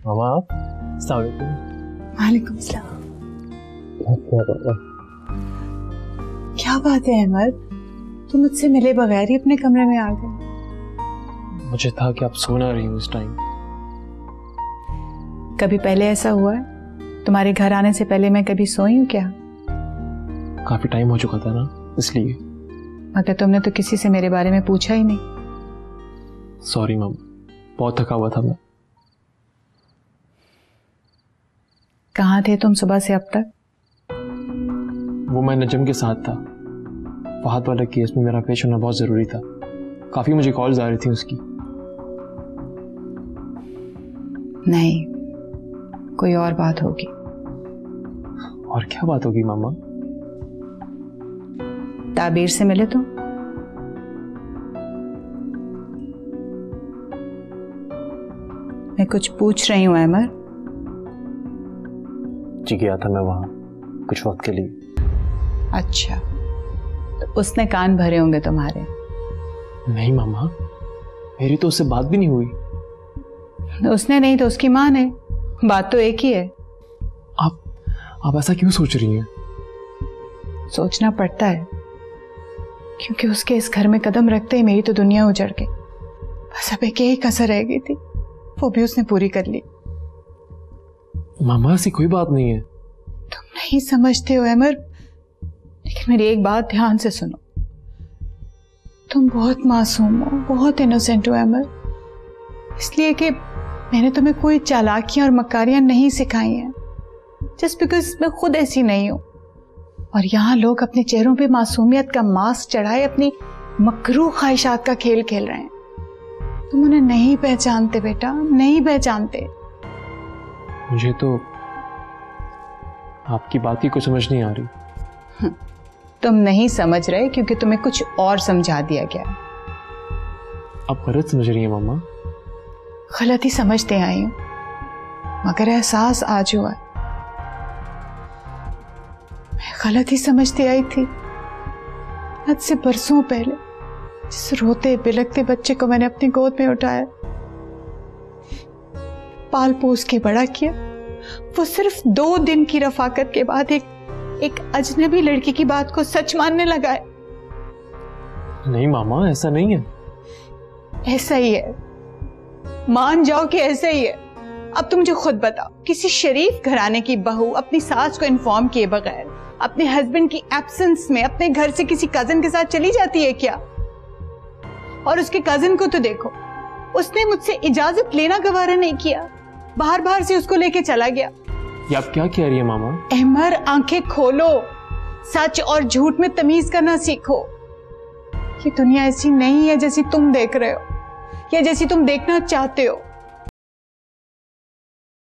मामा आप? अस्सलाम वालेकुम। वालेकुम सलाम। क्या बात है अहमद, तुम मुझसे मिले बगैर ही अपने कमरे में आ गए? मुझे था कि आप सो ना रही हो इस टाइम। कभी पहले ऐसा हुआ है? तुम्हारे घर आने से पहले मैं कभी सोई हूँ क्या? काफी टाइम हो चुका था ना, इसलिए। मगर तुमने तो किसी से मेरे बारे में पूछा ही नहीं। सॉरी मामा, बहुत थका हुआ था मैं। कहाँ थे तुम सुबह से अब तक? वो मैं नजम के साथ था। फहद वाला केस में मेरा पेश होना बहुत जरूरी था। काफी मुझे कॉल्स आ रही थी उसकी। नहीं, कोई और बात होगी। और क्या बात होगी मामा? ताबीर से मिले तुम? मैं कुछ पूछ रही हूँ अहमद। जी गया था मैं वहां कुछ वक्त के लिए। अच्छा, तो उसने कान भरे होंगे तुम्हारे। नहीं मामा, मेरी तो उससे बात भी नहीं हुई। उसने नहीं तो उसकी माँ ने। बात तो एक ही है। आप ऐसा क्यों सोच रही हैं? सोचना पड़ता है क्योंकि उसके इस घर में कदम रखते ही मेरी तो दुनिया उजड़ गई। बस अब एक ही कसर रह गई थी, वो भी उसने पूरी कर ली। मामा ऐसी कोई बात नहीं है। तुम नहीं समझते हो अमर, लेकिन मेरी एक बात ध्यान से सुनो। तुम बहुत मासूम हो, बहुत इनोसेंट हो अमर, इसलिए कि मैंने तुम्हें कोई चालाकियां और मकारियां नहीं सिखाई हैं, जस्ट बिकॉज मैं खुद ऐसी नहीं हूं। और यहाँ लोग अपने चेहरों पे मासूमियत का मास्क चढ़ाए अपनी मकरू ख्वाहिशात का खेल खेल रहे हैं। तुम उन्हें नहीं पहचानते बेटा, नहीं पहचानते। मुझे तो आपकी बात ही कुछ समझ नहीं आ रही। तुम नहीं समझ रहे क्योंकि तुम्हें कुछ और समझा दिया गया। आप गलत समझ रही हैं मामा। गलत ही समझते आई हूं, मगर एहसास आज हुआ। मैं गलत ही समझती आई थी। आज से बरसों पहले जिस रोते बिलखते बच्चे को मैंने अपनी गोद में उठाया, पाल पोस के बड़ा किया, वो सिर्फ 2 दिन की रफाकत के बाद एक अजनबी लड़की की बात को सच मानने लगा है। नहीं मामा, ऐसा नहीं है। ऐसा ही है, मान जाओ कि ऐसा ही है। अब तुम मुझे खुद बताओ, किसी शरीफ घराने की बहू अपनी सास को इन्फॉर्म किए बगैर अपने हस्बैंड की एब्सेंस में अपने घर से किसी कजिन के साथ चली जाती है क्या? और उसके कजिन को तो देखो, उसने मुझसे इजाजत लेना गवारा नहीं किया, बाहर बाहर से उसको लेके चला गया। ये आप क्या कह रही है मामा? अहमर, आंखें खोलो, सच और झूठ में तमीज करना सीखो। ये दुनिया ऐसी नहीं है जैसी तुम देख रहे हो या जैसी तुम देखना चाहते हो।